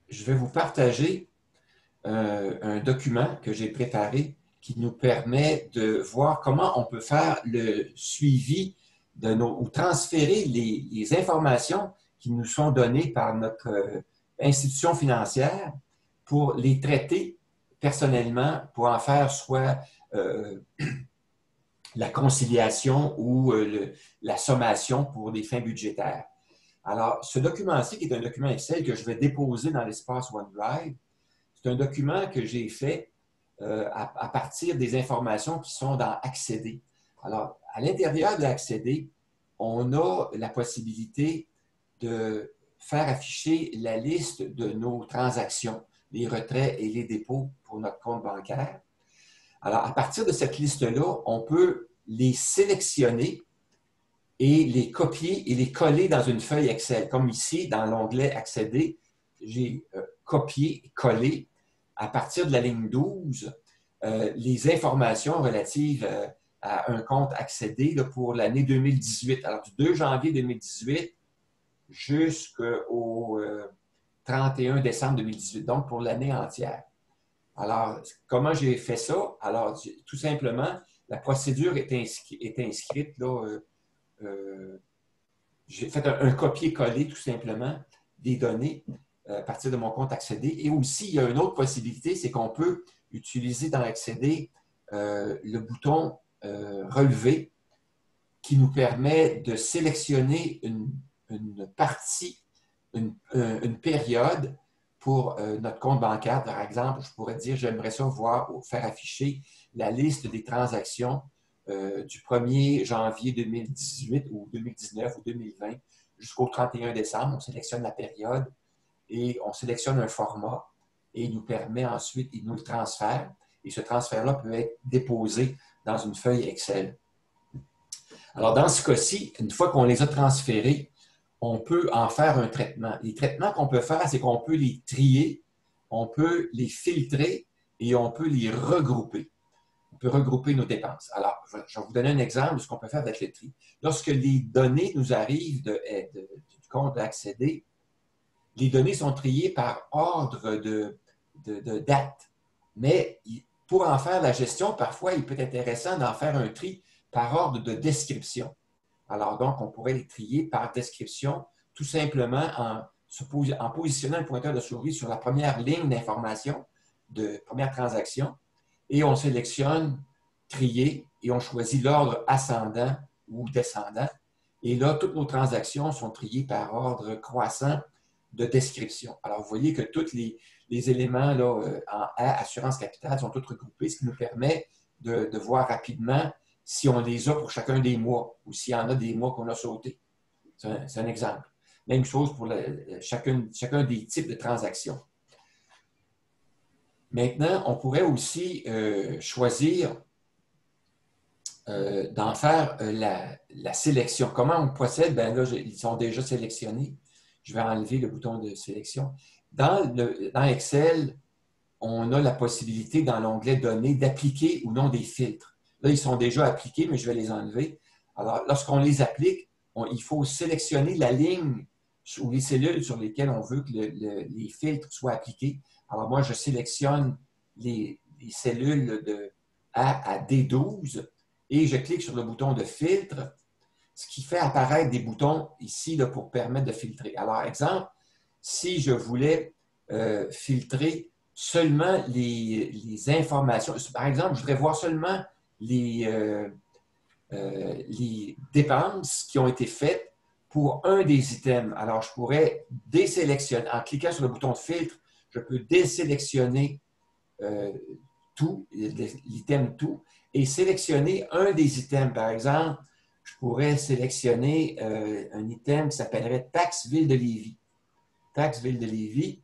je vais vous partager un document que j'ai préparé qui nous permet de voir comment on peut faire le suivi de ou transférer les informations qui nous sont données par notre institution financière pour les traiter personnellement, pour en faire soit la conciliation ou la sommation pour des fins budgétaires. Alors, ce document-ci, qui est un document Excel que je vais déposer dans l'espace OneDrive, c'est un document que j'ai fait à partir des informations qui sont dans Accéder. Alors, à l'intérieur de Accéder, on a la possibilité de faire afficher la liste de nos transactions, les retraits et les dépôts pour notre compte bancaire. Alors, à partir de cette liste-là, on peut les sélectionner et les copier et les coller dans une feuille Excel. Comme ici, dans l'onglet Accéder, j'ai copié et collé à partir de la ligne 12 les informations relatives à un compte Accéder pour l'année 2018. Alors, du 2 janvier 2018 jusqu'au 31 décembre 2018, donc pour l'année entière. Alors, comment j'ai fait ça? Alors, tout simplement, la procédure est inscrite là, j'ai fait un copier-coller tout simplement des données à partir de mon compte Accéder. Et aussi, il y a une autre possibilité, c'est qu'on peut utiliser dans Accéder le bouton relever qui nous permet de sélectionner une partie, une période pour notre compte bancaire. Par exemple, je pourrais dire, j'aimerais ça voir ou faire afficher la liste des transactions du 1er janvier 2018 ou 2019 ou 2020 jusqu'au 31 décembre. On sélectionne la période et on sélectionne un format et il nous permet ensuite, il nous le transfère. Et ce transfert-là peut être déposé dans une feuille Excel. Alors, dans ce cas-ci, une fois qu'on les a transférés, on peut en faire un traitement. Les traitements qu'on peut faire, c'est qu'on peut les trier, on peut les filtrer et on peut les regrouper. On peut regrouper nos dépenses. Alors, je vais vous donner un exemple de ce qu'on peut faire avec le tri. Lorsque les données nous arrivent du compte Accéder, les données sont triées par ordre de date. Mais pour en faire la gestion, parfois, il peut être intéressant d'en faire un tri par ordre de description. Alors donc, on pourrait les trier par description, tout simplement en positionnant le pointeur de souris sur la première ligne d'information de première transaction et on sélectionne trier et on choisit l'ordre ascendant ou descendant. Et là, toutes nos transactions sont triées par ordre croissant de description. Alors, vous voyez que tous les éléments là, en A, assurance capitale, sont tous regroupés, ce qui nous permet de voir rapidement si on les a pour chacun des mois ou s'il y en a des mois qu'on a sautés. C'est un exemple. Même chose pour chacun des types de transactions. Maintenant, on pourrait aussi choisir d'en faire la sélection. Comment on procède? Bien là, ils sont déjà sélectionnés. Je vais enlever le bouton de sélection. Dans Excel, on a la possibilité, dans l'onglet Données, d'appliquer ou non des filtres. Là, ils sont déjà appliqués, mais je vais les enlever. Alors, lorsqu'on les applique, il faut sélectionner la ligne ou les cellules sur lesquelles on veut que les filtres soient appliqués. Alors, moi, je sélectionne les cellules de A à D12 et je clique sur le bouton de filtre, ce qui fait apparaître des boutons ici là, pour permettre de filtrer. Alors, exemple, si je voulais filtrer seulement les informations, par exemple, je voudrais voir seulement les dépenses qui ont été faites pour un des items. Alors, je pourrais désélectionner, en cliquant sur le bouton de filtre, je peux désélectionner tout, l'item tout, et sélectionner un des items. Par exemple, je pourrais sélectionner un item qui s'appellerait Taxe Ville de Lévis. Taxe Ville de Lévis.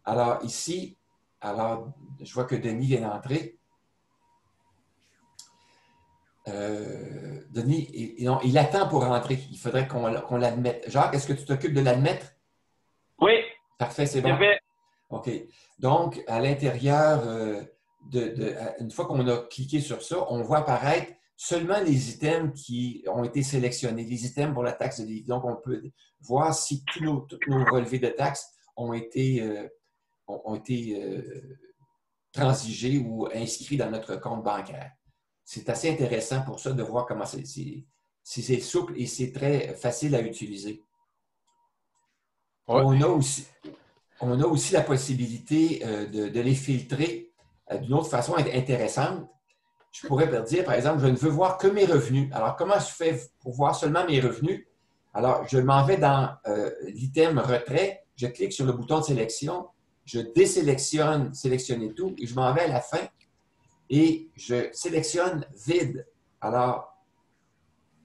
Alors, ici, alors, je vois que Denis vient d'entrer. Denis, il attend pour rentrer. Il faudrait qu'on l'admette. Jacques, est-ce que tu t'occupes de l'admettre? Oui. Parfait, c'est bon. OK. Donc, à l'intérieur, une fois qu'on a cliqué sur ça, on voit apparaître seulement les items qui ont été sélectionnés, les items pour la taxe de Lévis. Donc, on peut voir si tous nos relevés de taxes ont été, ont été transigés ou inscrits dans notre compte bancaire. C'est assez intéressant pour ça de voir comment c'est souple et c'est très facile à utiliser. Ouais. On a aussi la possibilité de les filtrer d'une autre façon intéressante. Je pourrais dire, par exemple, je ne veux voir que mes revenus. Alors, comment je fais pour voir seulement mes revenus? Alors, je m'en vais dans l'item retrait, je clique sur le bouton de sélection, je désélectionne, sélectionner tout, et je m'en vais à la fin et je sélectionne vide. Alors,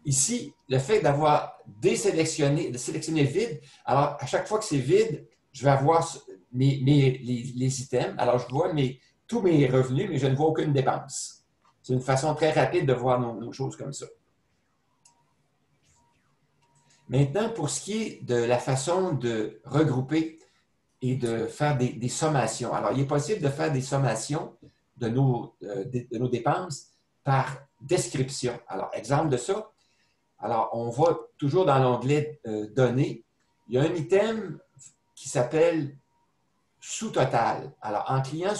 ici, le fait d'avoir désélectionné, de sélectionner vide, alors à chaque fois que c'est vide, je vais avoir les items. Alors, je vois tous mes revenus, mais je ne vois aucune dépense. C'est une façon très rapide de voir nos choses comme ça. Maintenant, pour ce qui est de la façon de regrouper et de faire des sommations. Alors, il est possible de faire des sommations de nos dépenses par description. Alors, exemple de ça. Alors, on va toujours dans l'onglet Données. Il y a un item qui s'appelle Sous-total. Alors, en cliquant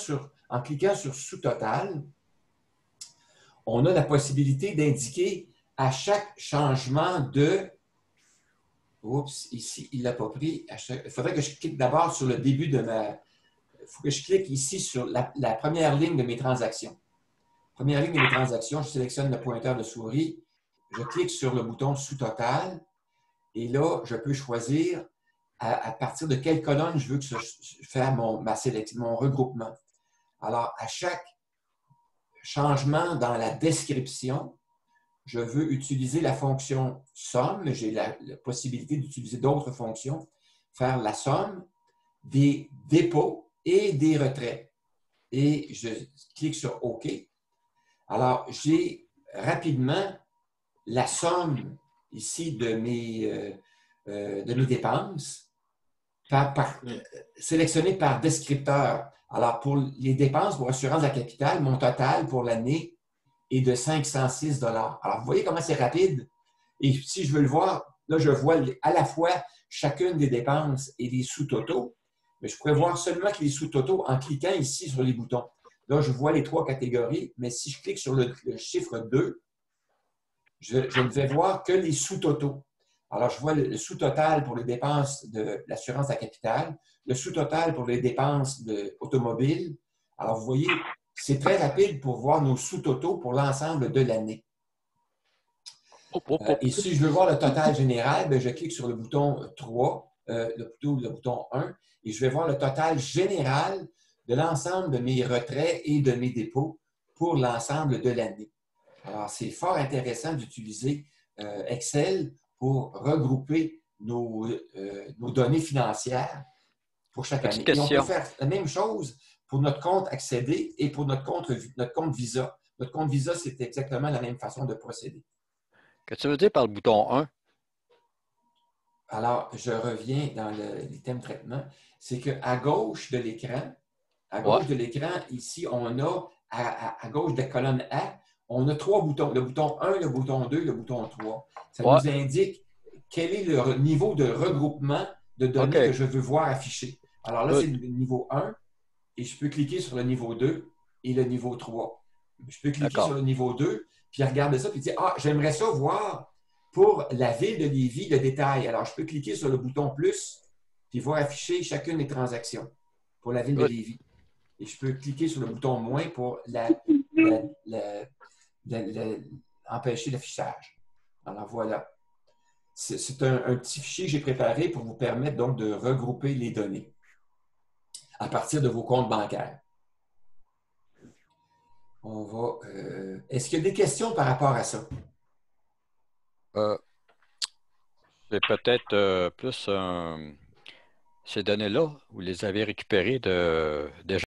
sur Sous-total, on a la possibilité d'indiquer à chaque changement de... Oups, ici, il ne l'a pas pris. Il faudrait que je clique d'abord sur le début de ma... Il faut que je clique ici sur la première ligne de mes transactions. Première ligne de mes transactions, je sélectionne le pointeur de souris, je clique sur le bouton Sous-total et là, je peux choisir à partir de quelle colonne je veux que je fasse mon regroupement. Alors, à chaque changement dans la description, je veux utiliser la fonction somme. J'ai la possibilité d'utiliser d'autres fonctions, faire la somme des dépôts et des retraits. Et je clique sur OK. Alors, j'ai rapidement la somme ici de mes dépenses sélectionnées par descripteur. Alors, pour les dépenses pour assurance de la capitale, mon total pour l'année est de 506 $. Alors, vous voyez comment c'est rapide? Et si je veux le voir, là, je vois à la fois chacune des dépenses et les sous-totaux, mais je pourrais voir seulement que les sous-totaux en cliquant ici sur les boutons. Là, je vois les trois catégories, mais si je clique sur le chiffre 2, je ne vais voir que les sous-totaux. Alors, je vois le sous-total pour les dépenses de l'assurance à capital, le sous-total pour les dépenses automobiles. Alors, vous voyez, c'est très rapide pour voir nos sous-totaux pour l'ensemble de l'année. Et si je veux voir le total général, bien, je clique sur le bouton 3, le bouton 1, et je vais voir le total général de l'ensemble de mes retraits et de mes dépôts pour l'ensemble de l'année. Alors, c'est fort intéressant d'utiliser Excel pour regrouper nos données financières pour chaque Petite année. Et on peut question. faire la même chose pour notre compte accédé et pour notre compte Visa. Notre compte Visa, c'est exactement la même façon de procéder. Qu'est-ce que tu veux dire par le bouton 1? Alors, je reviens dans l'item traitement. C'est qu'à gauche de l'écran, Ouais. ici, on a, à gauche de la colonne A, on a trois boutons. Le bouton 1, le bouton 2, le bouton 3. Ça Ouais. nous indique quel est le niveau de regroupement de données que OK. je veux voir affiché. Alors là, c'est Good. le niveau 1 et je peux cliquer sur le niveau 2 et le niveau 3. Je peux cliquer sur D'accord. le niveau 2 puis regarder ça puis dire, ah, j'aimerais ça voir pour la ville de Lévis le détail. Alors, je peux cliquer sur le bouton plus puis voir afficher chacune des transactions pour la ville de Good. Lévis. Et je peux cliquer sur le bouton moins pour empêcher l'affichage. Alors voilà. C'est un petit fichier que j'ai préparé pour vous permettre donc de regrouper les données à partir de vos comptes bancaires. On va. Est-ce qu'il y a des questions par rapport à ça? Euh, c'est peut-être plus ces données-là, vous les avez récupérées de